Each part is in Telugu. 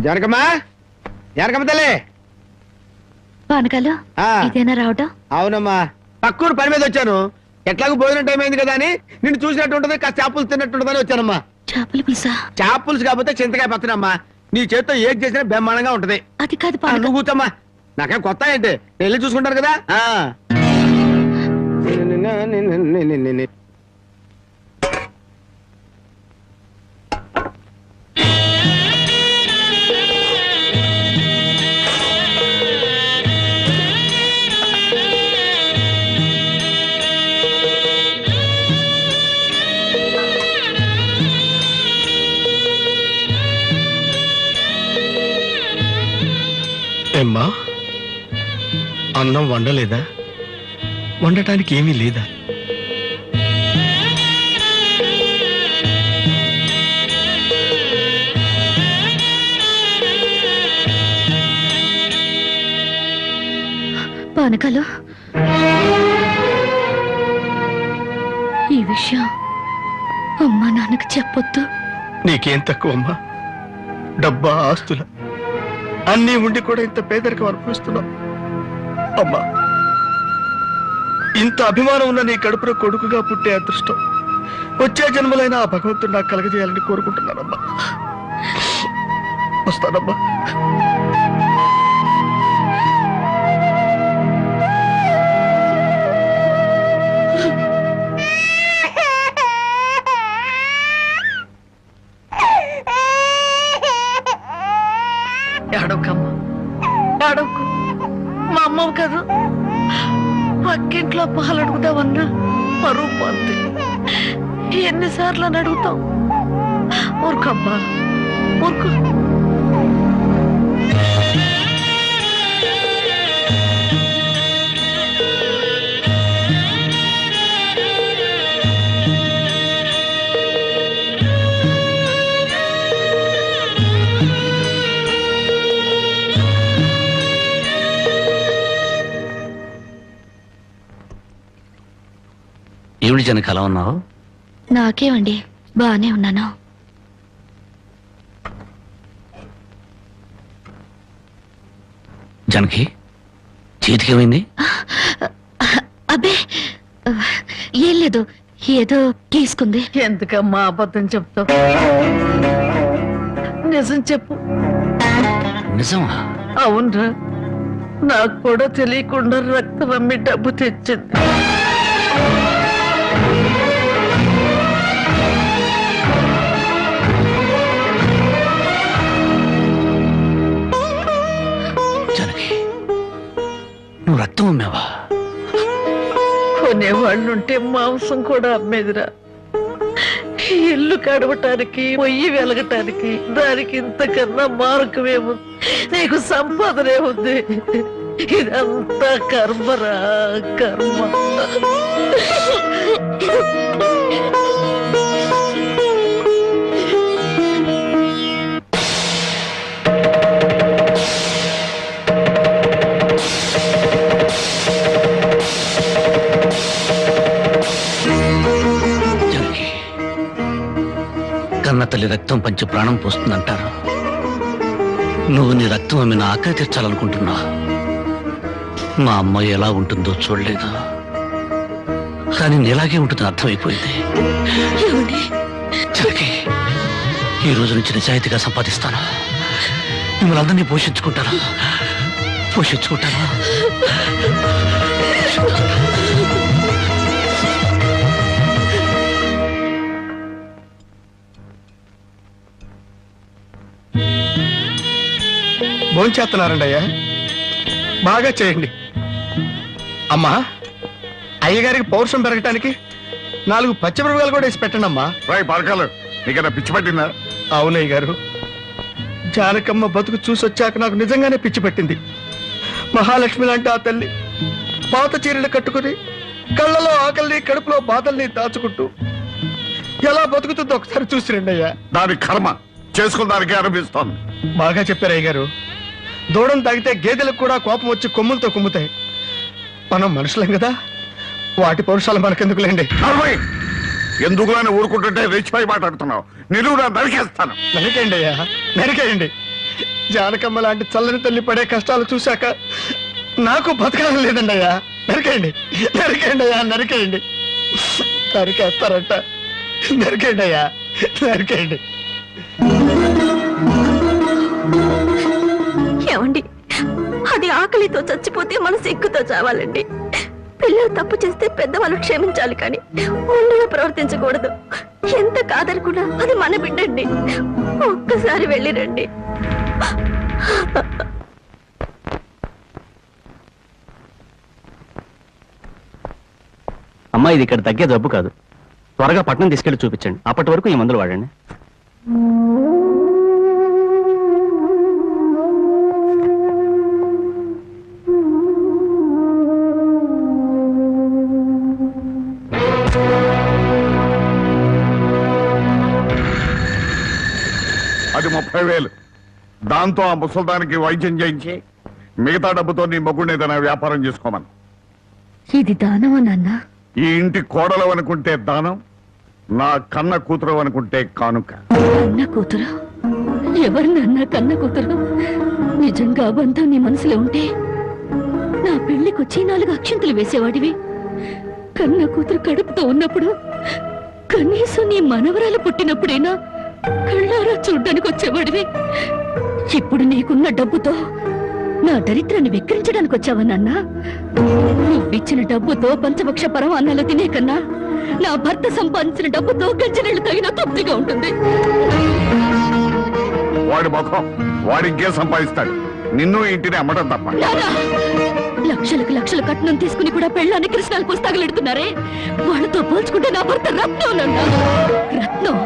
జానకమ్మా, జానకమ్మ తల్లి. పానకాలు ఇదేనా రావటం? అవునమ్మా, పక్కూరు పని మీద వచ్చాను. ఎట్లాగో భోజనం టైం అయింది కదా అని నిన్ను చూసినట్టు ఉంటది, కాస్త చేపలు తిన్నట్టుంటదని వచ్చానమ్మా. చేపల పులుసా? చేపలుసు కాకపోతే చింతకాయ పచ్చనమ్మా. నీ చేత్తో ఏది చేసినా బ్రహ్మాండంగా ఉంటది. అది కాదు, నువ్వు కూర్చోమ్మా. నాకేం కొత్త ఏంటి, వెళ్ళి చూసుకుంటారు కదా. ఏమ్మా, అన్నం వండలేదా? వండటానికి ఏమీ లేదా? పానకాలు, ఈ విషయం అమ్మా నాన్నకు చెప్పొద్దు. నీకేం తక్కువమ్మా? డబ్బా, ఆస్తుల అన్నీ ఉండి కూడా ఇంత పేదరికం అనుభవిస్తున్నావు. అమ్మా, ఇంత అభిమానం ఉన్న నీ కడుపులో కొడుకుగా పుట్టే అదృష్టం వచ్చే జన్మలైన ఆ భగవంతుడు నాకు కలగజేయాలని కోరుకుంటున్నానమ్మా. వస్తానమ్మా. ఏడవకమ్మా, ఏడవకు. మా అమ్మవు కదా, పక్కింట్లో పాలు అడుగుదామన్నా పరువు పోద్ది. ఎన్నిసార్లు అని అడుగుతాం? ఊరుకమ్మా, ఊరుకో. ఏమిటి జనక అలా ఉన్నావు? నాకేమండి, బానే ఉన్నాను. జనకి చేతికేమైంది? అబ్బే ఏం లేదు, ఏదో గీసుకుంది. ఎందుకమ్మా అబద్ధం చెప్తావు? నిజం చెప్పు. నిజమా? అవునరా, నాకు కూడా తెలియకుండా రక్తం అమ్మి డబ్బు తెచ్చింది. నువ్వు రక్తం అమ్మావా? కొనేవాళ్ళుంటే మాంసం కూడా అమ్మేదిరా. ఇల్లు కడవటానికి, పొయ్యి వెలగటానికి దానికి ఇంతకన్నా మార్గమేముంది? నీకు సంపాదనేముంది? ఇదంతా కర్మరా, కర్మ. కన్న తల్లి రక్తం పంచి ప్రాణం పోస్తుందంటారు. నువ్వు నీ రక్తం అమ్మిన ఆకలి తీర్చాలనుకుంటున్నా. మా అమ్మ ఎలా ఉంటుందో చూడలేదు, కానీ నీలాగే ఉంటుందని అర్థమైపోయింది. జనకి, ఈ రోజు నుంచి నిజాయితీగా సంపాదిస్తాను. మిమ్మల్ని అందరినీ పోషించుకుంటాను. భోంచేస్తున్నారండి అయ్యా, బాగా చేయండి. అమ్మా, అయ్యగారికి పౌరుషం పెరగటానికి 4 పచ్చిమిరపకాయలు కూడా వేసి పెట్టండి అమ్మా. పరకాలు నీకన్నా పిచ్చి పట్టిందా? అవునయ్య గారు, జానకమ్మ బతుకు చూసొచ్చాక నాకు నిజంగానే పిచ్చి పట్టింది. మహాలక్ష్మి లాంటి ఆ తల్లి పాత చీరలు కట్టుకుని కళ్ళలో ఆకలిని, కడుపులో బాధల్ని దాచుకుంటూ ఎలా బతుకుతుందో ఒకసారి చూసి రండి అయ్యా. దాని కర్మ చేసుకున్నానికి అనిపిస్తోంది. బాగా చెప్పారు అయ్య గారు. దూడం తాగితే గేదెలకు కూడా కోపం వచ్చి కొమ్ములతో కుమ్ముతాయి. మనం మనుషులం కదా, వాటి పౌరుషాలు మనకెందుకులేండి. ఎందుకులని ఊరుకుంటుంటే రెచ్చిపోయి మాట్లాడుతున్నావు. నిలువునా నరికేస్తాను. నరికేయండి అయ్యా, నరికేయండి. జానకమ్మ లాంటి చల్లని తల్లి పడే కష్టాలు చూశాక నాకు బతకాలం లేదండి అయ్యా. నరికేయండి నరికేయండి అయ్యా, నరికేయండి. నరికేస్తారట, నరికేయండి అయ్యా, నరికేయండి. ఏమండి, అది ఆకలితో చచ్చిపోతే మన సిగ్గుతో చావాలండి. పిల్లలు తప్పు చేస్తే పెద్దవాళ్ళు క్షమించాలి, కానీ ముందుగా ప్రవర్తించకూడదు. ఎంత కాదనుకున్నా అది మన బిడ్డండి. ఒక్కసారి వెళ్ళి రండి. అమ్మా, ఇది ఇక్కడ తగ్గే జబ్బు కాదు. త్వరగా పట్నం తీసుకెళ్లి చూపించండి. అప్పటి వరకు ఈ మందులు వాడండి. అది 30,000. దాంతో ఆ ముసల్దానికి వైద్యం చేయించి మిగతా డబ్బుతో నీ మొగ్గుని ఏదైనా వ్యాపారం చేసుకోమను. ఇది దానమా నాన్న? ఈ ఇంటి కోడలు అనుకుంటే దానం, నా కన్న కూతురు అనుకుంటే కానుక. కన్న కూతురు? ఎవరు నాన్న కన్న కూతురు? నిజంగా బంధం నీ మనసులో ఉంటే నా పెళ్లికొచ్చి 4 అక్షంతలు వేసేవాడివి. కన్న కూతురు కడుపుతో ఉన్నప్పుడు, కనీసం నీ మనవరాలు పుట్టినప్పుడైనా కళ్ళారా చూడ్డానికి వచ్చేవాడివి. ఇప్పుడు నీకున్న డబ్బుతో నా దరిద్రాన్ని వెక్కిరించడానికి వచ్చావా నాన్న? నువ్విచ్చిన డబ్బుతో పంచభక్ష పరమాన్నాలు తినే కన్నా నా భర్త సంపాదించిన డబ్బుతో గజ్జనీళ్లు తగిన తృప్తిగా ఉంటుంది. వాడి ముఖం, వాడి ఇంకేం సంపాదిస్తాడు? నిన్ను ఇంటిని అమ్మడం తప్ప. లక్షలకు లక్షలు కట్నం తీసుకుని కూడా పెళ్ళాన్ని కృష్ణాలు పుస్తకాలు వాళ్ళతో పోల్చుకుంటే నా భర్త రత్నం నాన్న, రత్నం.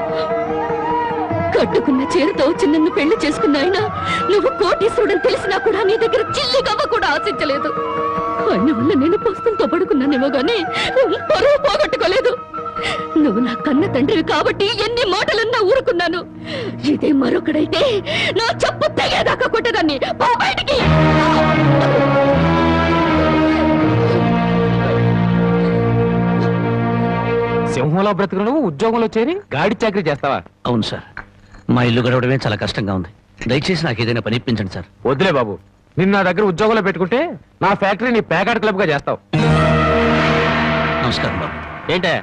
కట్టుకున్న చీరతో వచ్చి నన్ను పెళ్లి చేసుకున్న ఆయన నువ్వు కోటీశ్వరుడని తెలిసినా కూడా నీ దగ్గర చిల్లిగవ్వ కూడా ఆశించలేదు. ఆయన వల్ల నేను పుస్తకంతో పడుకున్నానేమో గానీ పరువు పోగొట్టుకోలేదు. నువ్వు నా కన్న తండ్రివి కాబట్టి ఎన్ని మాటలన్నా ఊరుకున్నాను. ఇదే మరొకడైతే నా చెప్పు తెగేదాకా కొట్టేదాన్ని. పో బయటికి. సింహంలో బ్రతుకును ఉద్యోగంలో చేరి గాడి చాకరీ చేస్తావా? అవును సార్, మా ఇల్లు గడవడమే చాలా కష్టంగా ఉంది. దయచేసి నాకు ఏదైనా పని ఇప్పించండి సార్. వద్దులే బాబు, నిన్న నా దగ్గర ఉద్యోగంలో పెట్టుకుంటే నా ఫ్యాక్టరీని ప్యాకెట్ క్లబ్ గా చేస్తావు. నమస్కారం బాబు. ఏంటే?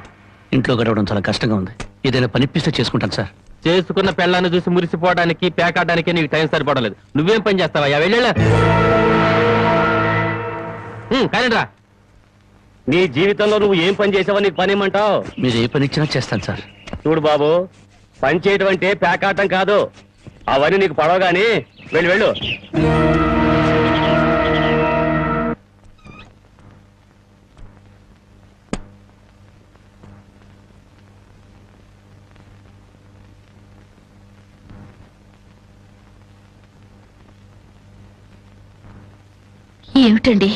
ఇంట్లో గడవడం చాలా కష్టంగా ఉంది. ఏదైనా పని ఇప్పిస్తే చేసుకుంటాను సార్. చేసుకున్న పెళ్ళాన్ని చూసి మురిసిపోవడానికి ప్యాకాడడానికి నీకు టైం సరిపడలేదు. నువ్వేం పని చేస్తావా? వెళ్ళా కానీ రా. నీ జీవితంలో నువ్వు ఏం పని చేసావో నీకు పని ఏమంటావు? మీరు ఏ పని ఇచ్చినా చేస్తాను సార్. చూడు బాబు, పని చేయడం అంటే ప్యాకాటం కాదు. అవన్నీ నీకు పడవగాని వెళ్ళు. ఏమిటండి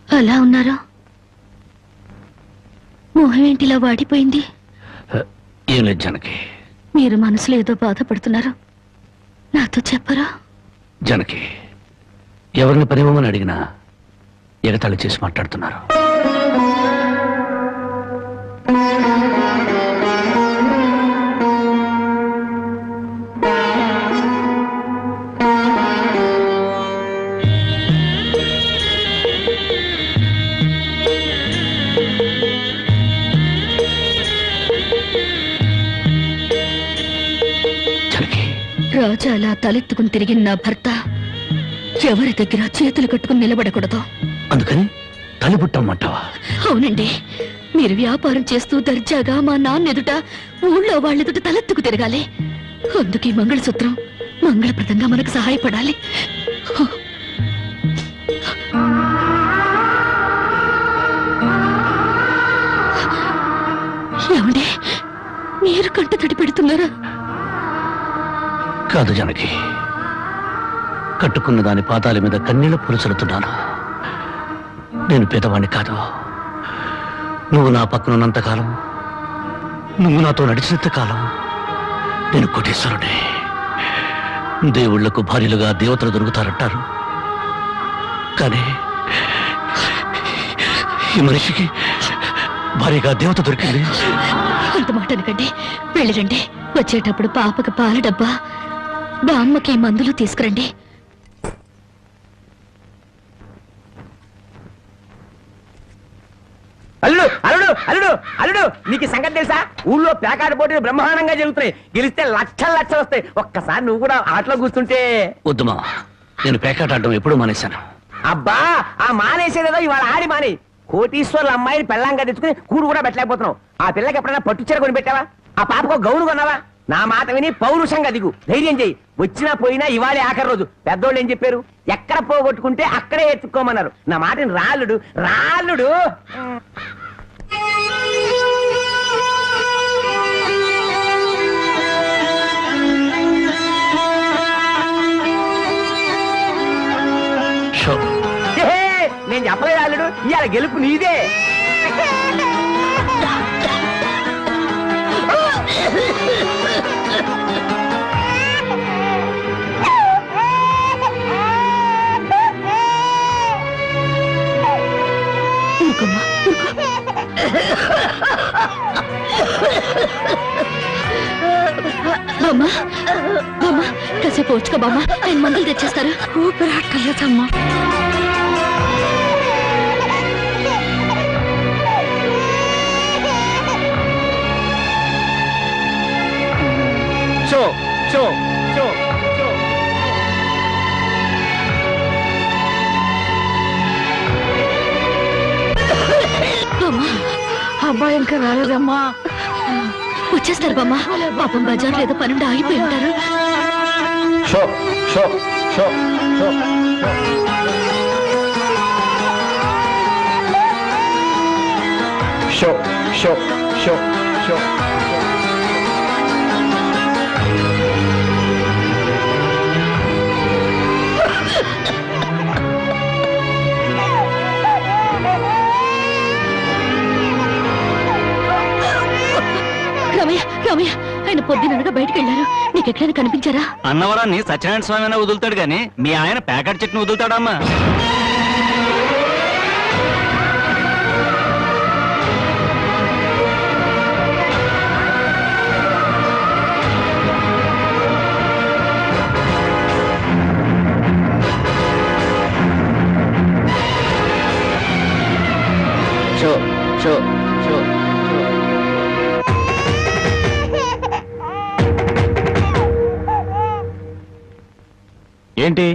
అలా ఉన్నారు? మొహం ఏంటిలా వాడిపోయింది? ఏం లేదు జనకి. మీరు మనసులో ఏదో బాధపడుతున్నారు, నాతో చెప్పరా? జనకి, ఎవరిని పనివ్వమని అడిగినా ఎగతాళి చేసి మాట్లాడుతున్నారు. రాజా అలా తలెత్తుకుని తిరిగిన నా భర్త ఎవరి దగ్గర చేతులు కట్టుకుని నిలబడకూడదు. అందుకని తలిపుట్టమ్మంటావా? అవునండి, మీరు వ్యాపారం చేస్తూ దర్జాగా మా నాన్న ఎదుట, ఊళ్ళో వాళ్ళెదుట తలెత్తుకు తిరగాలి. అందుకే మంగళసూత్రం మంగళప్రదంగా మనకు సహాయపడాలి. ఏమండి, మీరు కంట తడి పెడుతున్నారా? కాదు జనకి, కట్టుకున్న దాని పాదాల మీద కన్నీళ్లు పులుసలుతున్నాను. నేను పేదవాణ్ణి కాదు. నువ్వు నా పక్కనున్నంతకాలం, నువ్వు నాతో నడిచినంత కాలం నేను కోటీశ్వరుడే. దేవుళ్లకు భార్యలుగా దేవతలు దొరుకుతారంటారు, కానీ ఈ మనిషికి భార్యగా దేవత దొరికింది. అంత మాట అనకండి, వెళ్ళిరండి. వచ్చేటప్పుడు పాపకు పాల డబ్బా, బామ్మకి మందులు తీసుకురండి. అల్లుడు అల్లుడు అల్లుడు అల్లుడు నీకు ఈ సంగతి తెలుసా? ఊళ్ళో పేకాట పోటీలు బ్రహ్మాండంగా జరుగుతున్నాయి. గెలిస్తే లక్షలు లక్షలు వస్తాయి. ఒక్కసారి నువ్వు కూడా ఆటలో కూర్చుంటే. వద్దుమా, నేను పేకాట ఆడడం ఎప్పుడూ మానేశాను. అబ్బా ఆ మానేసేదేదో ఇవాళ ఆడి మాని. కోటీశ్వర్ల అమ్మాయిని పెళ్ళంగా తెచ్చుకుని కూడు కూడా పెట్టలేకపోతున్నావు. ఆ పిల్లకి ఎప్పుడైనా పట్టుచీర కొని పెట్టావా? ఆ పాపకు గౌను కొన్నావా? నా మాట విని పౌరుషంగా దిగు, ధైర్యం చెయ్యి. వచ్చినా పోయినా ఇవాళే ఆఖరి రోజు. పెద్దోళ్ళు ఏం చెప్పారు? ఎక్కడ పోగొట్టుకుంటే అక్కడే ఎత్తుక్కోమన్నారు. నా మాటని రాళ్ళుడు రాళ్ళుడు. షో నేను చెప్పలేదు రాళ్ళుడు, ఇవాళ గెలుపు నీదే. ఊరుకోమ్మా, ఊరుకో. బామ్మ బామ్మ కాసేపు వచ్చుకో బామ్మ, ఆయన మందులు తెచ్చేస్తారు. ఊపిరాటలేదమ్మా. షో షో షో షో. అబ్బాయి ఇంకా రాలేదమ్మా. వచ్చేస్తారు బామ్మ. పాపం బజార్లో ఏదో పనుండి ఆగిపోయి ఉంటారు. షో షో షో షో. షో షో షో షో. రామయ్య రామయ్య, ఆయన పొద్దుననగా బయటకు వెళ్ళారు. నీకెక్కడైనా కనిపించారా? అన్నవరాన్ని సత్యనారాయణ స్వామి అయినా వదులుతాడు గాని మీ ఆయన ప్యాకెట్ చెట్టును వదులుతాడమ్మా. షో షో షో. ఏంటి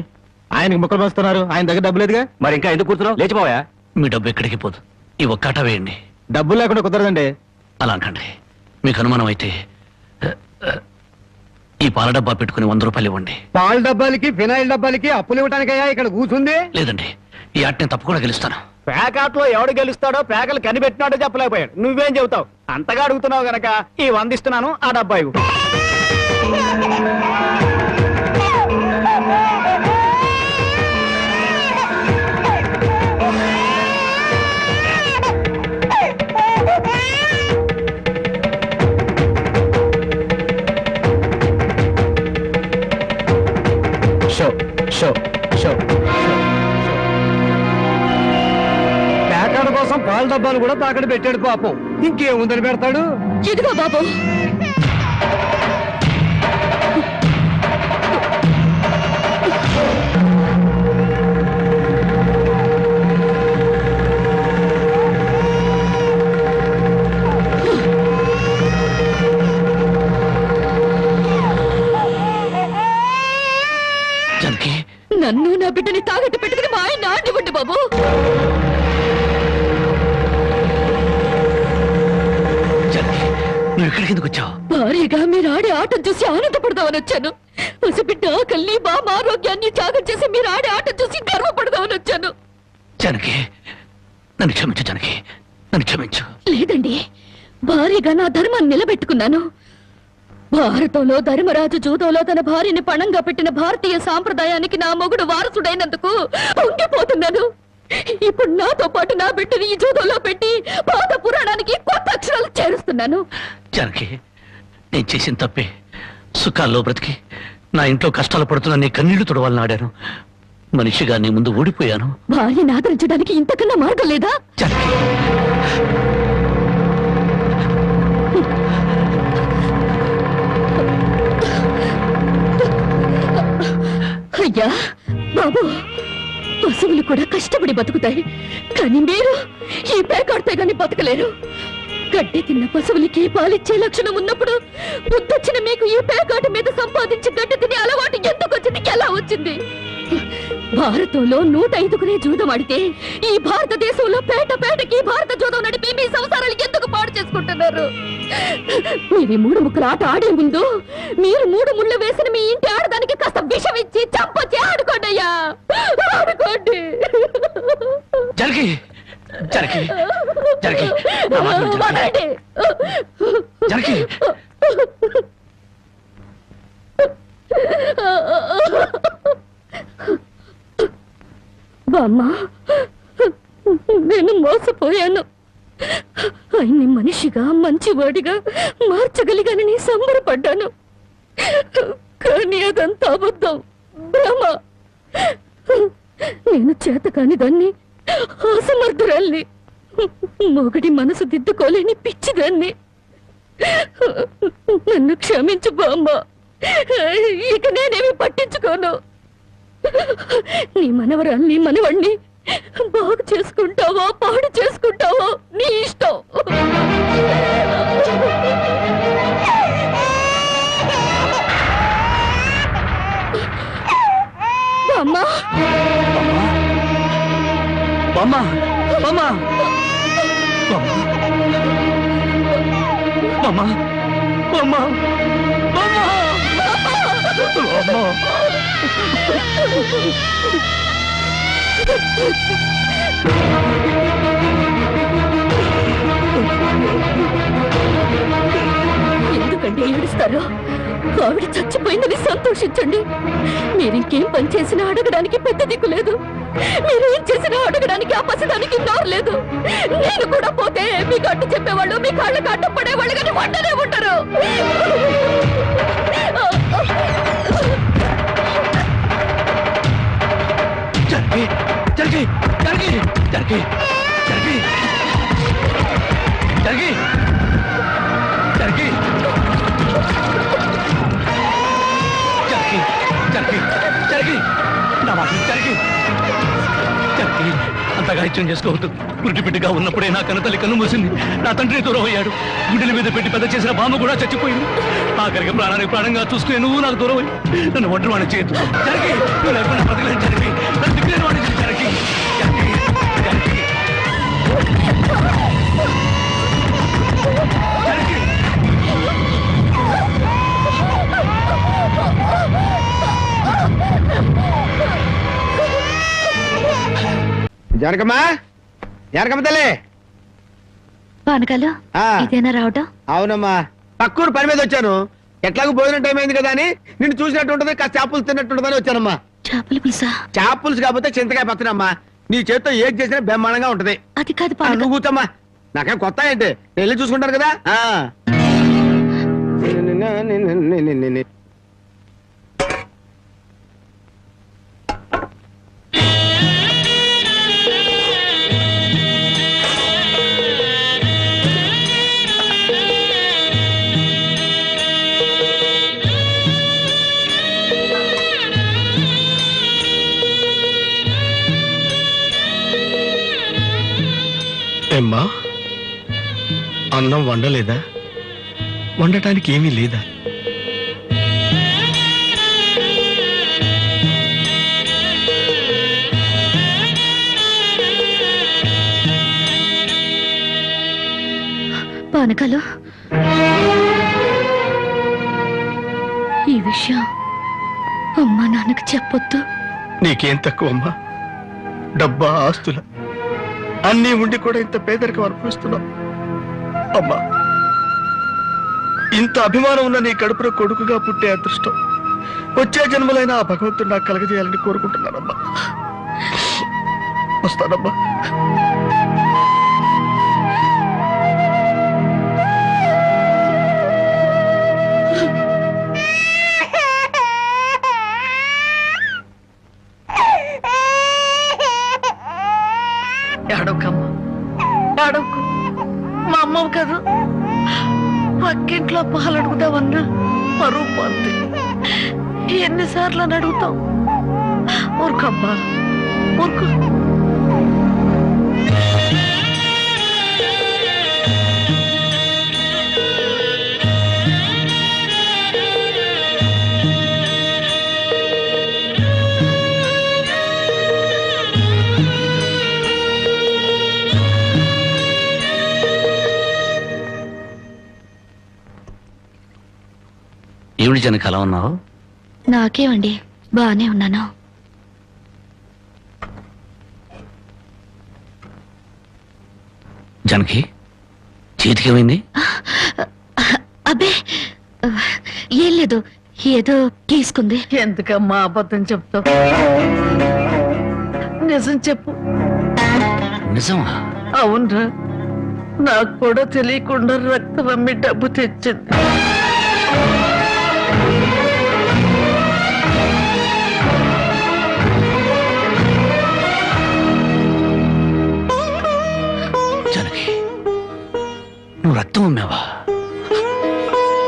ఆయనకి ముక్కలు వస్తున్నారు? ఆయన దగ్గర డబ్బు లేదుగా, మరి ఇంకా ఎందుకు కూర్చున్నావు? లేచిపోయా. మీ డబ్బు ఎక్కడికి పోదు. ఈ ఒక్కట వేయండి. డబ్బులు లేకుండా కుదరదండి. అలా అంటండి. మీకు అనుమానం అయితే ఈ పాల డబ్బా పెట్టుకుని 100 రూపాయలు ఇవ్వండి. పాల డబ్బాలకి ఫినాయిల్ డబ్బాలకి అప్పులు ఇవ్వడానికయ్యా ఇక్కడ కూర్చుంది? లేదండి, ఈ ఆట నేను తప్పకుండా గెలుస్తాను. పేకాట్లో ఎవడు గెలుస్తాడో పేకలు కనిపెట్టినాడో చెప్పలేకపోయాడు. నువ్వేం చెబుతావు? అంతగా అడుగుతున్నావు గనక ఈ 100 ఇస్తున్నాను, ఆ డబ్బా ఇవ్వు. షో షో షో. ప్యాకెట్ కోసం పాల డబ్బాలు కూడా తాకడ పెట్టాడు పాపం. ఇంకేముందని పెడతాడు? ఇదిగో బాబు. జానకి, నన్ను నా బిడ్డని తాగట్టు పెట్టుకుని మా ఆయన ఆడివ్వండి బాబు. జానకి, నువ్వు ఇక్కడికి ఎందుకు వచ్చావు? భారీగా మీరు ఆడే ఆటం చూసి ఆనందపడదామని వచ్చాను. పసిబిడ్డ ఆకలిని బామ్మ ఆరోగ్యాన్ని త్యాగం చేసి మీరు ఆడే ఆటం చూసి గర్వపడదామని వచ్చాను. జానకి, నన్ను క్షమించు. జానకి, నన్ను క్షమించు. లేదండి, భారీగా నా ధర్మాన్ని నిలబెట్టుకున్నాను. భారతంలో ధర్మరాజు జూదంలో తన భార్యని పణంగా పెట్టిన భారతీయ సాంప్రదాయానికి నా మొగుడు వారసుడైనందుకు ఉండిపోతున్నాను. ఇప్పుడు నాతో పాటు నా బిడ్డని ఈ జూదంలో పెట్టి పాత పురాణానికి కొత్త అక్షరాలు చేరుస్తున్నాను. జానకి, నేను చేసిన తప్పే. సుఖాల్లో బ్రతికి నా ఇంట్లో కష్టాలు పడుతున్నా నీ కన్నీళ్లు తుడవాలని ఆడాను. మనిషిగా నీ ముందు ఓడిపోయాను. భార్యని ఆదరించడానికి ఇంతకన్నా మార్గం లేదా? జానకి, అయ్యా బాబు, పశువులు కూడా కష్టపడి బతుకుతాయి, కానీ మీరు ఈ పేకాడితే గాని బతకలేరు. గడ్డి తిన్న పశువులకి పాలిచ్చే లక్షణం ఉన్నప్పుడు బుద్ధొచ్చిన మీకు ఈ పేకాట మీద సంపాదించి గడ్డి తినే అలవాటు ఎందుకు వచ్చింది, ఎలా వచ్చింది? భారతంలో 105 జూదం ఆడితే ఈ భారతదేశంలో పేట పేటకి భారత జూదం నడిపి మీ సంసారాలు ఎందుకు పాడు చేసుకుంటున్నారు? మీరు 3 ముక్కల ఆట ఆడే ముందు మీరు 3 ముళ్ళు వేసిన మీ ఇంటి ఆడదానికి కాస్త విషం ఇచ్చి చంపొచ్చి ఆడుకోండి అయ్యా, ఆడుకోండి. జరిగి జరిగి జరిగి నా మాట విను, వదలండి. జరిగి బామ్మ, నేను మోసపోయాను. ఆయన్ని మనిషిగా మంచివాడిగా మార్చగలిగానని సంబరపడ్డాను, కానీ అదంతా అబద్ధం, భ్రమ. నేను చేతకాని దాన్ని, అసమర్థురాల్ని, మొగడి మనసు దిద్దుకోలేని పిచ్చిదాన్ని. నన్ను క్షమించు బామ్మ, ఇక నేనేమి పట్టించుకోను. నీ మనవరాల్ని మనవణ్ణి బాగు చేసుకుంటావో పాడు చేసుకుంటావో నీ ఇష్టం. బామ్మ, బామ్మ బామ్మ బామ్మ బామ్మ బామ్మ. ఎందుకండి ఏడుస్తారు? ఆవిడ చచ్చిపోయిందని సంతోషించండి. మీరింకేం పని చేసినా అడగడానికి పెద్ద దిక్కు లేదు, మీరేం చేసినా అడగడానికి ఆ పసిదానికి నోరు లేదు. నేను కూడా పోతే మీకు అడ్డు చెప్పేవాళ్ళు, మీ కాళ్ళకి అడ్డు పడేవాళ్ళు, కానీ వంటనే ఉంటారు. జరిగి జరిగి జరిగి జరిగి జరిగి జరిగి జరిగి జరిగి జరిగి జరిగి నా మాట జరిగి జరిగి అంతగా ఇచ్చం చేసుకోవద్దు. గుడ్డిబిడ్డగా ఉన్నప్పుడే నా కన్నతల్లి కన్ను మూసింది, నా తండ్రి దూరం అయ్యాడు, గుండెల మీద పెట్టి పెద్ద చేసిన బామ్మ కూడా చచ్చిపోయింది. ఆఖరికి ప్రాణానికి ప్రాణంగా చూసుకునే నువ్వు నాకు దూరం అయ్యి నన్ను ఒంటరి వాడిని చేయొద్దు. జరిగి నువ్వు లేకుండా బతకలేని జరిగి నన్ను దిక్కులేని వాడిని జరిగి జరిగి జరిగి జరిగి జానకమ్మా, జానకమ్మ తల్లి. పానకాలు ఆ. ఇదేనా రావటం? అవునమ్మా, పక్కూరు పని మీద వచ్చాను. ఎట్లాగో భోజనం టైం అయింది కదా అని నిన్ను చూసినట్టు ఉంటది, కాస్త చేపలు తిన్నట్టుంటదని వచ్చానమ్మా. చేపల పులుసా? చేపలుసు కాకపోతే చింతకాయ పచ్చనమ్మా. నీ చేత్తో ఏది చేసినా బ్రహ్మాండంగా ఉంటది. అది కాదు ఆ, నువ్వు కూర్చోమ్మా, నాకేం కొత్త ఏంటి, నేను వెళ్ళి చూసుకుంటాను కదా. ఏమ్మా, అన్నం వండలేదా? వండటానికి ఏమీ లేదా? పానకాలు, ఈ విషయం అమ్మా నాన్నకు చెప్పొద్దు. నీకేం తక్కువమ్మా? డబ్బా, ఆస్తుల అన్నీ ఉండి కూడా ఇంత పేదరికం అనుభవిస్తున్నావు. అమ్మా, ఇంత అభిమానం ఉన్న నీ కడుపులో కొడుకుగా పుట్టే అదృష్టం వచ్చే జన్మలైన ఆ భగవంతుడు నాకు కలగజేయాలని కోరుకుంటున్నానమ్మా. వస్తానమ్మా. ఏడవకమ్మా, ఏడవకు. మా అమ్మవు కదా, పక్కింట్లో పాలు అడుగుదామన్నా పరువు పోద్ది. ఎన్నిసార్లు అని అడుగుతాం? ఊరుకోమ్మా ఊరుకో. ఏమిటి జనకి అలా ఉన్నావు? నాకేమండి, బానే ఉన్నాను. జనకి చేతికి ఏమైంది? అబ్బే ఏం లేదు, ఏదో గీసుకుంది. ఎందుకమ్మా అబద్ధం చెప్తావు? నిజం చెప్పు. నిజమా? అవునరా, నాకు కూడా తెలియకుండా రక్తం అమ్మి డబ్బు తెచ్చింది. జనకి నువ్వు రక్తం అమ్మావా?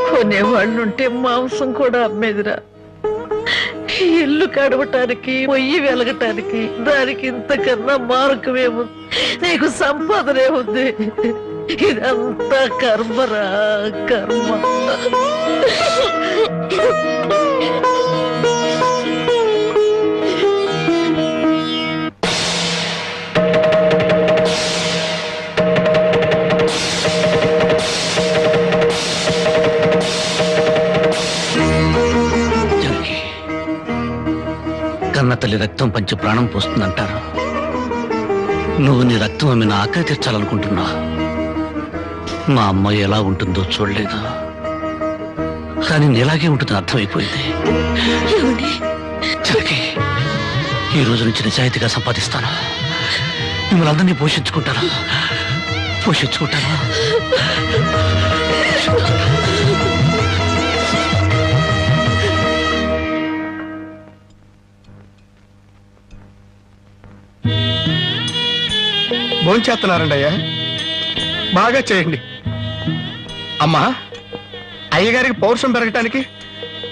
కొనేవాళ్ళుంటే మాంసం కూడా అమ్మేదిరా. ఇల్లు కడవటానికి, పొయ్యి వెలగటానికి దానికి ఇంతకన్నా మార్గమేము? నీకు సంపాదనే ఉంది. ఇదంతా కర్మరా, కర్మ. కన్న తల్లి రక్తం పంచి ప్రాణం పోస్తుందంటారు. నువ్వు నీ రక్తం ఆమె నా ఆకలి తీర్చాలనుకుంటున్నా. మా అమ్మ ఎలా ఉంటుందో చూడలేదు, కానీ నీలాగే ఉంటుందని అర్థమైపోయింది. జనకి ఈ రోజు నుంచి నిజాయితీగా సంపాదిస్తాను. మిమ్మల్ని అందరినీ పోషించుకుంటాను. భోంచేస్తున్నారండి అయ్యా, బాగా చేయండి. అమ్మా, అయ్యగారికి పౌరుషం పెరగటానికి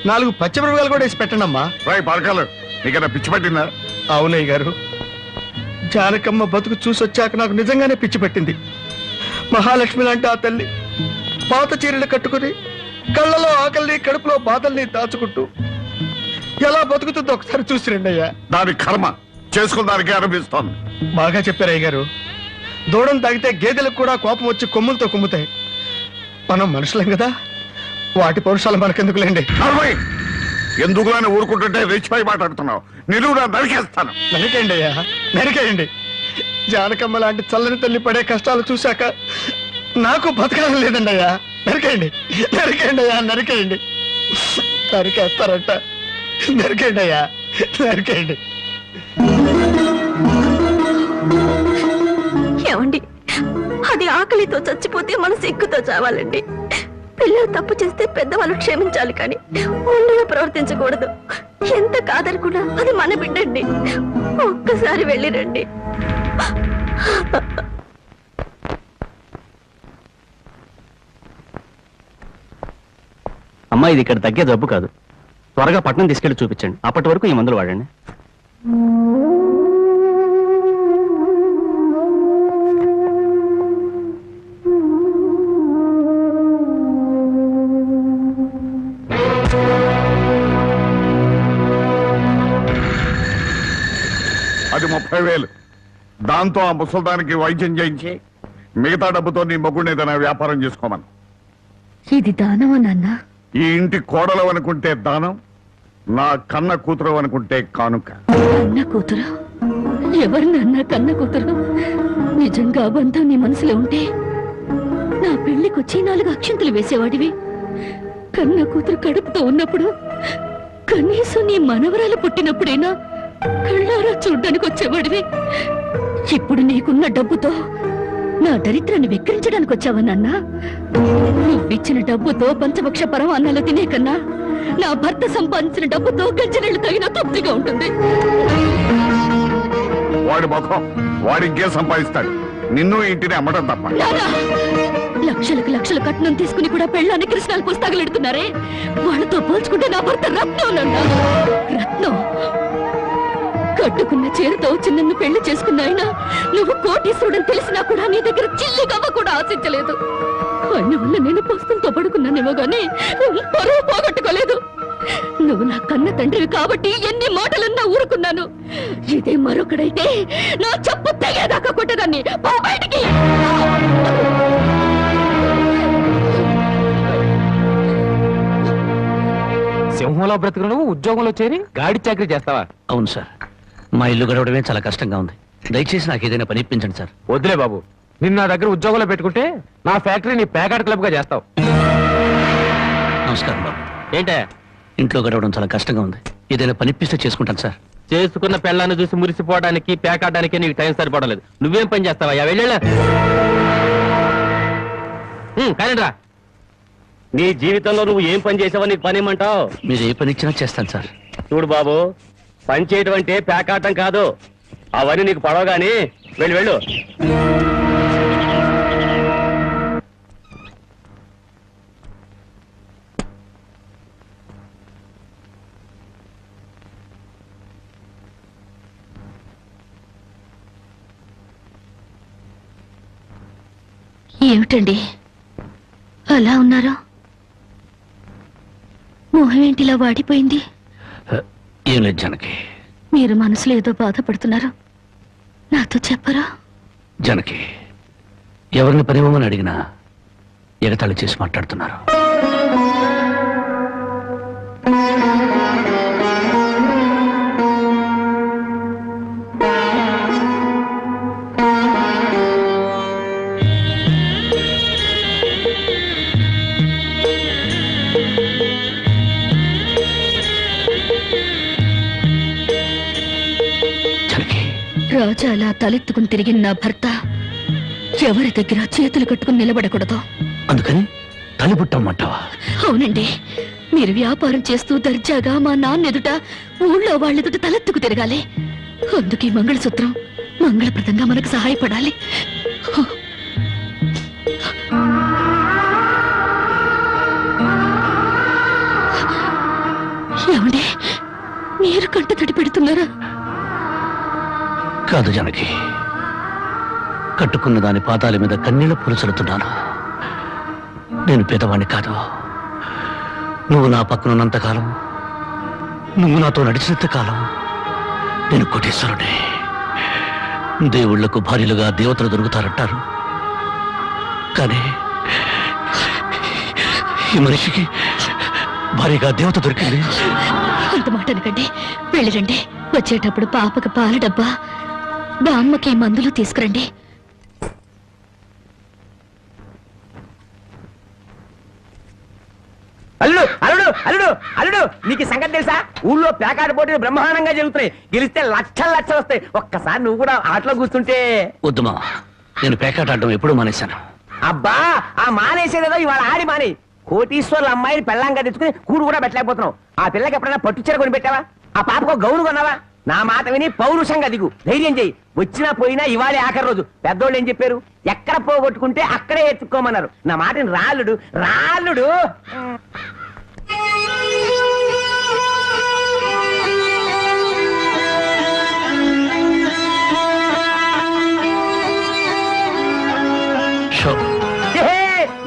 4 పచ్చిమిరపకాయలు కూడా వేసి పెట్టండి అమ్మా. రాయ్ పరకాలు, నీకైనా పిచ్చి పట్టిందా? అవునయ్య గారు, జానకమ్మ బతుకు చూసొచ్చాక నాకు నిజంగానే పిచ్చి పెట్టింది. మహాలక్ష్మి లాంటి ఆ తల్లి పాత చీరలు కట్టుకుని కళ్ళలో ఆకలిని, కడుపులో బాధల్ని దాచుకుంటూ ఎలా బతుకుతుందో ఒకసారి చూసి రండి అయ్యా. దాని కర్మ చేసుకున్న దానికి అనిపిస్తోంది. బాగా చెప్పారు అయ్య గారు. దూడం తాగితే గేదెలకు కూడా కోపం వచ్చి కొమ్ములతో కుమ్ముతాయి. మనం మనుషులం కదా, వాటి పౌరుషాలు మనకెందుకులేండి. ఎందుకులని ఊరుకుంటుంటే రెచ్చిపోయి మాట్లాడుతున్నావు. నిలువునా నరికేస్తాను. నరికేయండి అయ్యా, నరికేయండి. జానకమ్మ లాంటి చల్లని తల్లి పడే కష్టాలు చూశాక నాకు బతకాలని లేదండి అయ్యా. నరికేయండి, నరికేయండి అయ్యా, నరికేయండి. నరికేస్తారంట, నరికేయండి అయ్యా, నరికేయండి. ఏమండి, అది ఆకలితో చచ్చిపోతే మన సిగ్గుతో చావాలండి. పిల్లలు తప్పు చేస్తే పెద్దవాళ్ళు క్షమించాలి, కానీ ఒళ్ళుగా ప్రవర్తించకూడదు. ఎంత కాదనుకున్నా అది మన బిడ్డండి. ఒక్కసారి వెళ్ళిరండి. అమ్మా, ఇది ఇక్కడ తగ్గే జబ్బు కాదు. త్వరగా పట్నం తీసుకెళ్లి చూపించండి. అప్పటి వరకు ఈ మందులు వాడండి. అది 30,000. దాంతో ఆ ముసల్దానికి వైద్యం చేయించి మిగతా డబ్బుతో నీ మొగుడిని ఏదైనా వ్యాపారం చేసుకోమను. ఇది దానమా నాన్న? ఈ ఇంటి కోడలు అనుకుంటే దానం, నా కన్న కూతురు అనుకుంటే కానుక. కన్న కూతురు? ఎవరు నాన్న కన్న కూతురు? నిజంగా బంధం నీ మనసులో ఉంటే నా పెళ్లికొచ్చి 4 అక్షంతలు వేసేవాడివి. కన్న కూతురు కడుపుతో ఉన్నప్పుడు, కనీసం నీ మనవరాలు పుట్టినప్పుడైనా కళ్ళారా చూడ్డానికి వచ్చేవాడివి. ఇప్పుడు నీకున్న డబ్బుతో నా దరిద్రాన్ని వెక్కిరించడానికి వచ్చావా నాన్న? నువ్విచ్చిన డబ్బుతో పంచభక్ష పరమాన్నాలు తినే కన్నా నా భర్త సంపాదించిన డబ్బుతో గంజినీళ్లు తగిన తృప్తిగా ఉంటుంది. వాడి ముఖం, వాడి ఇంకే సంపాదిస్తాడు. నిన్ను ఇంటిని అమ్మడం తప్ప. లక్షలకు లక్షలు కట్నం తీసుకుని కూడా పెళ్ళాన్ని కృష్ణాలు పుస్తకాలెడుతున్నారే, వాళ్ళతో పోల్చుకుంటే నా భర్త రత్నం నాన్న, రత్నం. కట్టుకున్న చీరతో వచ్చి నన్ను పెళ్లి చేసుకున్న ఆయన నువ్వు కోటీశ్వరుడని తెలిసినా కూడా నీ దగ్గర చిల్లిగవ్వ కూడా ఆశించలేదు. ఆయన వల్ల నేను పస్తులతో పడుకున్నానేమో గానీ పరువు పోగొట్టుకోలేదు. నువ్వు నా కన్న తండ్రివి కాబట్టి ఎన్ని మాటలన్నా ఊరుకున్నాను. ఇదే మరొకడైతే నా చెప్పు తెగేదాకా కొట్టేదాన్ని. పో బయటికి. సింహంలో బ్రతుకు నువ్వు ఉద్యోగంలో చేరి గాడి చాకరీ చేస్తావా? అవును సార్, మా ఇల్లు గడవడమే చాలా కష్టంగా ఉంది. దయచేసి నాకు ఏదైనా పని ఇప్పించండి సార్. వద్దులే బాబు, నిన్ను నా దగ్గర ఉద్యోగంలో పెట్టుకుంటే నా ఫ్యాక్టరీ నీ ప్యాకెట్ క్లబ్ గా చేస్తావు. నమస్కారం బాబు. ఏంటే ఇంట్లో గడవడం చాలా కష్టంగా ఉంది. ఏదైనా పని ఇప్పిస్తే చేసుకుంటాను సార్. చేసుకున్న పెళ్ళాన్ని చూసి మురిసిపోవడానికి పేకాడడానికి నీకు టైం సరిపోవడం. నువ్వేం పని చేస్తావా? వెళ్ళా కానీ రా. నీ జీవితంలో నువ్వు ఏం పని చేసావో నీకు పని ఏమంటావు? మీరు ఏ పని ఇచ్చినా చేస్తాను సార్. చూడు బాబు, పని చేయడం అంటే పేకాటం కాదు. అవన్నీ నీకు పడవగాని వెళ్ళు వెళ్ళు. ఏమిటండి అలా ఉన్నారు? మొహం ఏంటిలా వాడిపోయింది? ఏం లేదు జనకి. మీరు మనసులో ఏదో బాధపడుతున్నారు, నాతో చెప్పరా? జనకి, ఎవరిని పనివ్వమని అడిగినా ఎగతాళి చేసి మాట్లాడుతున్నారు. రాజా అలా తలెత్తుకుని తిరిగిన నా భర్త ఎవరి దగ్గర చేతులు కట్టుకుని నిలబడకూడదు. అందుకని తలిపుట్టమ్మంటావా? అవునండి, మీరు వ్యాపారం చేస్తూ దర్జాగా మా నాన్న ఎదుట, ఊళ్ళో వాళ్ళెదుట తలెత్తుకు తిరగాలి. అందుకే మంగళసూత్రం మంగళప్రదంగా మనకు సహాయపడాలి. ఏమండి, మీరు కంట తడి పెడుతున్నారా? కాదు జనకి, కట్టుకున్న దాని పాదాల మీద కన్నీళ్లు పులుసలుతున్నాను. నేను పేదవాణ్ణి కాదు. నువ్వు నా పక్కనున్నంతకాలం, నువ్వు నాతో నడిచినంత కాలం నేను కోటీశ్వరుడే. దేవుళ్లకు భార్యలుగా దేవతలు దొరుకుతారంటారు, కానీ ఈ మనిషికి భార్యగా దేవత దొరికింది. అంత మాట అనకండి, వెళ్ళిరండి. వచ్చేటప్పుడు పాపకు పాల డబ్బా, బామ్మకి మందులు తీసుకురండి. అల్లుడు అల్లుడు అల్లుడు అల్లుడు, నీకు ఈ సంగతి తెలుసా? ఊళ్ళో పేకాట పోటీలు బ్రహ్మాండంగా జరుగుతున్నాయి. గెలిస్తే లక్షలు లక్షలు వస్తాయి. ఒక్కసారి నువ్వు కూడా ఆటలో కూర్చుంటే. వద్దుమా, నేను పేకాట ఆడడం ఎప్పుడూ మానేశాను. అబ్బా, ఆ మానేసేదేదో ఇవాళ ఆడి మాని. కోటీశ్వర్ల అమ్మాయిని పెళ్ళంగా తెచ్చుకుని కూడు కూడా పెట్టలేకపోతున్నావు. ఆ పిల్లకి ఎప్పుడైనా పట్టుచీర కొని పెట్టావా? ఆ పాపకు గౌను కొన్నావా? నా మాట విని పౌరుషంగా దిగు, ధైర్యం చెయ్యి. వచ్చినా పోయినా ఇవాళే ఆఖరి రోజు. పెద్దోళ్ళు ఏం చెప్పారు? ఎక్కడ పోగొట్టుకుంటే అక్కడే ఎత్తుక్కోమన్నారు. నా మాటని రాళ్ళుడు రాళ్ళుడు.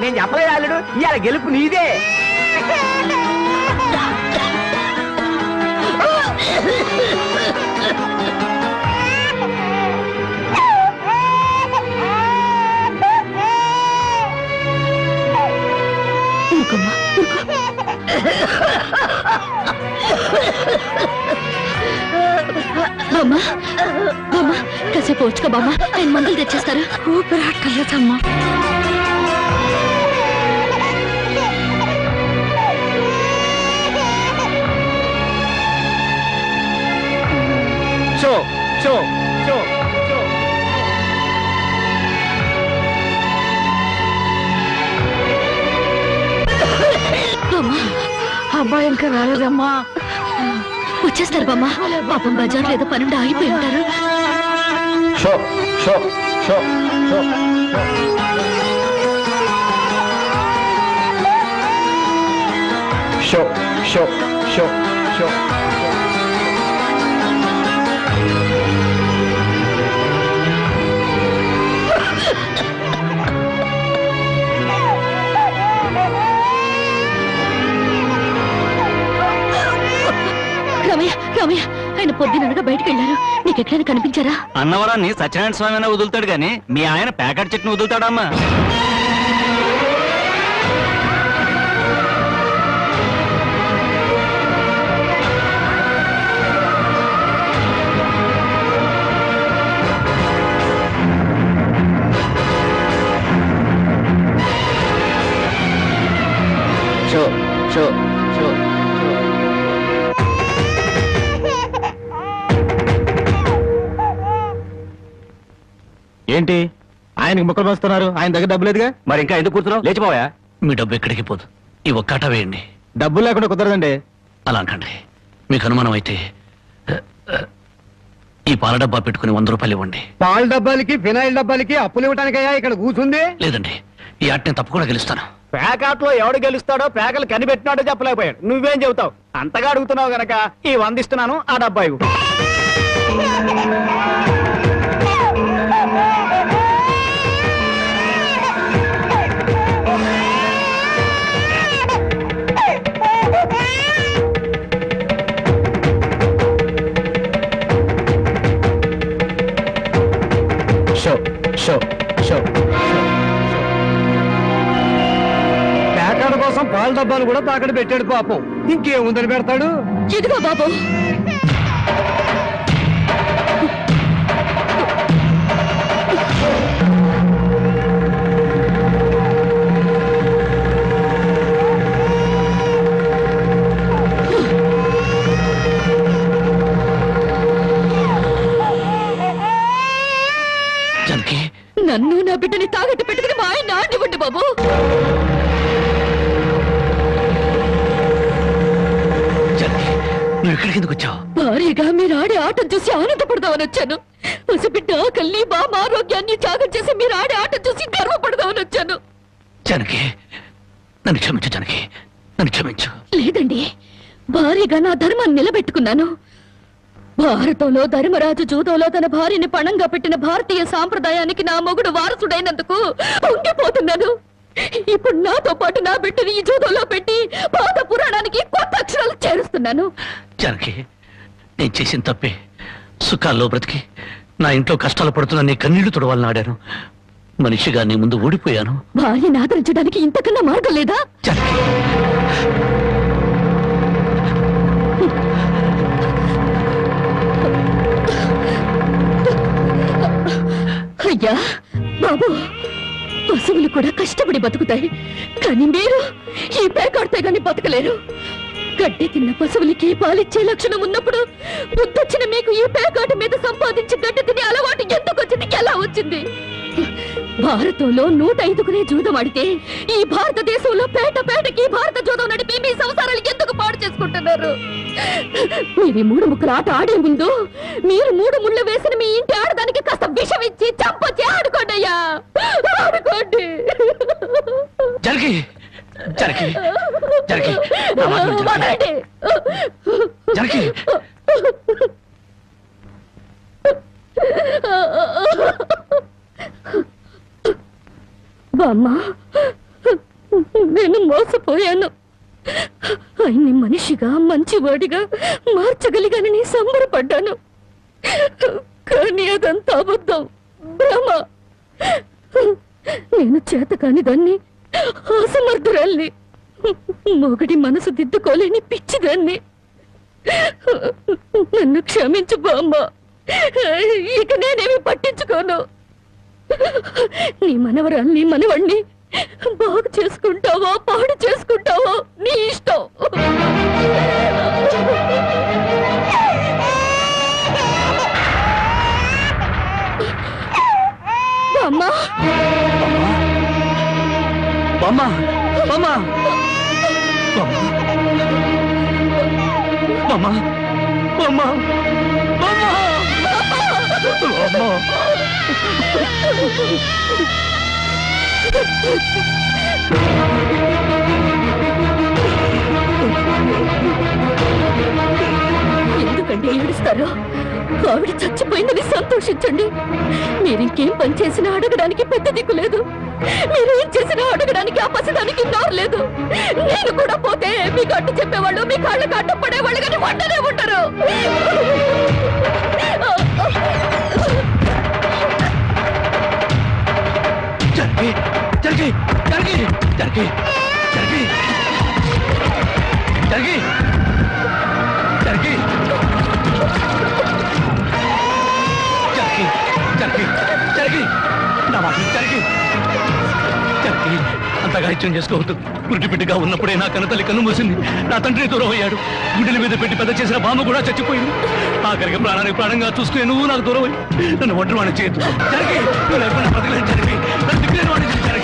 నేను చెప్పలేదు రాళ్ళుడు, ఇవాళ గెలుపు నీదే. బామ్మా, బామ్మా, కాసేపు వచ్చుకో బామ్మా, ఆయన మందులు తెచ్చేస్తారు. ఊపిరాటలేదమ్మా. షో షో షో షో. అబ్బాయి ఇంకా రాలేదమ్మా. వచ్చేస్తారు బామ్మా. పాపం బజార్లో ఏదో పనుండి ఆగిపోయి ఉంటారు. షో షో షో షో షో షో షో షో. రామయ్య రామయ్య ఆయన పొద్దుననగా బయటకు వెళ్ళారు. నీకు ఎక్కడైనా కనిపించారా? అన్నవరాన్ని సత్యనారాయణ స్వామి అయినా వదులుతాడు గాని మీ ఆయన ప్యాకెట్ చెట్టును వదులుతాడమ్మా. షో షో షో ఏంటి ఆయనకి ముక్కలు వస్తున్నారు? ఆయన దగ్గర డబ్బు లేదుగా, మరి ఇంకా ఎందుకు కూర్చున్నావు? లేచిపోయా. మీ డబ్బు ఎక్కడికి పోదు, ఈ ఒక్కట వేయండి. డబ్బు లేకుండా కుదరదండి. అలా అంటండి. మీకు అనుమానం అయితే ఈ పాల డబ్బా పెట్టుకుని 100 రూపాయలు ఇవ్వండి. పాల డబ్బాలకి ఫినాయిల్ డబ్బాలకి అప్పులు ఇవ్వడానికయ్యా ఇక్కడ కూర్చుంది? లేదండి, ఈ ఆట నేను తప్పకుండా గెలుస్తాను. ప్యాకాట్ లో ఎవడు గెలుస్తాడో ప్యాకలు కనిపెట్టినాడో చెప్పలేకపోయాడు. నువ్వేం చెబుతావు? అంతగా అడుగుతున్నావు గనక ఈ 100 ఇస్తున్నాను, ఆ డబ్బా ఇవ్వు. షో షో షో ప్యాకాడ కోసం పాల డబ్బాలు కూడా తాకడ పెట్టాడు పాపం. ఇంకేముందని పెడతాడు? ఇదిగో బాబు, జానకి, నన్ను నా బిడ్డని తాగట్టు పెట్టుకుని మా ఆయన ఆడివ్వండి బాబు. జానకి, నువ్వు ఇక్కడికి ఎందుకు వచ్చావు? భారీగా మీరు ఆడే ఆటం చూసి ఆనందపడదామని వచ్చాను. పసిబిడ్డ ఆకలిని బామ ఆరోగ్యాన్ని త్యాగం చేసి మీరు ఆడే ఆటం చూసి గర్వపడదామని వచ్చాను. జానకి, నన్ను క్షమించు. జానకి, నన్ను క్షమించు. లేదండి, భారీగా నా ధర్మాన్ని నిలబెట్టుకున్నాను. భారతంలో ధర్మరాజు జూదంలో తన భార్యని పణంగా పెట్టిన భారతీయ సాంప్రదాయానికి నా మొగుడు వారసుడైనందుకు పొంగిపోతున్నాను. ఇప్పుడు నాతో పాటు నా బిడ్డని ఈ జూదంలో పెట్టి పాత పురాణానికి కొత్త అక్షరాలు చేరుస్తున్నాను. జానకి, నేను చేసిన తప్పే. సుఖాల్లో బ్రతికి నా ఇంట్లో కష్టాలు పడుతున్నా నీ కన్నీళ్లు తుడవాలని ఆడాను. మనిషిగా నీ ముందు ఓడిపోయాను. భార్యని ఆదరించడానికి ఇంతకన్నా మార్గం లేదా? జానకి, అయ్యా బాబు, పశువులు కూడా కష్టపడి బతుకుతాయి, కానీ మీరు ఈ పేకాడితే గాని బతకలేరు. గడ్డి తిన్న పశువులకి పాలిచ్చే లక్షణం ఉన్నప్పుడు బుద్ధొచ్చిన మీకు ఈ పేకాట మీద సంపాదించి గడ్డి తినే అలవాటు ఎందుకు వచ్చింది, ఎలా వచ్చింది? భారతంలో 105 జూదం ఆడితే ఈ భారతదేశంలో పేటకి భారత జూదం నడిపి మీ సంసారాలు ఎందుకు పాడు చేసుకుంటున్నారు? మీరు 3 ముక్కల ఆట ఆడే ముందు మీరు 3 ముళ్ళు వేసిన మీ ఇంటి ఆడదానికి కాస్త విషం ఇచ్చి చంపొచ్చి ఆడుకోండి అయ్యా, ఆడుకోండి. జానకి, జానకి, జానకి, నా మాట విను, జానకి. జానకి, బామ్మా, నేను మోసపోయాను. ఆయన్ని మనిషిగా మంచివాడిగా మార్చగలిగానని సంబరపడ్డాను. కానీ అదంతా అబద్ధం, భ్రమ. నేను చేతకాని దాన్ని, అసమర్థురాల్ని, మొగడి మనసు దిద్దుకోలేని పిచ్చిదాన్ని. నన్ను క్షమించు బామ్మ, ఇక నేనేమి పట్టించుకోను. నీ మనవరాల్ని మనవాణ్ణి బాగు చేసుకుంటావో పాడు చేసుకుంటావో నీ ఇష్టం. అమ్మా, బామ్మ, బామ్మ, బామ్మ, బామ్మ, బామ్మ, బామ్మ. ఎందుకండి ఏడుస్తారో? ఆవిడ చచ్చిపోయిందని సంతోషించండి. మీరింకేం పని చేసినా అడగడానికి పెద్ద దిక్కు లేదు. మీరేం చేసినా అడగడానికి ఆ పసిదానికి నోరు లేదు. నేను కూడా పోతే మీకు అడ్డు చెప్పేవాళ్ళు, మీ కాళ్ళకి అడ్డం పడేవాళ్ళు కానీ వండనే ఉంటారు. అఘాయిత్యం చేసుకోవద్దు. గుడ్డిబిడ్డగా ఉన్నప్పుడే నా కన్నతల్లి కన్ను మూసింది. నా తండ్రి దూరం అయ్యాడు. గుండెల మీద పెట్టి పెద్ద చేసిన బామ్మ కూడా చచ్చిపోయింది. ఆఖరికి ప్రాణానికి ప్రాణంగా చూసుకునే నువ్వు నాకు దూరం అయ్యి నన్ను ఒంటరి వాడిని చేయొద్దు. జరిగి నువ్వు లేకుండా బతకలేను. జరిగి నన్ను దిక్కులేని వాడిని చేశారు.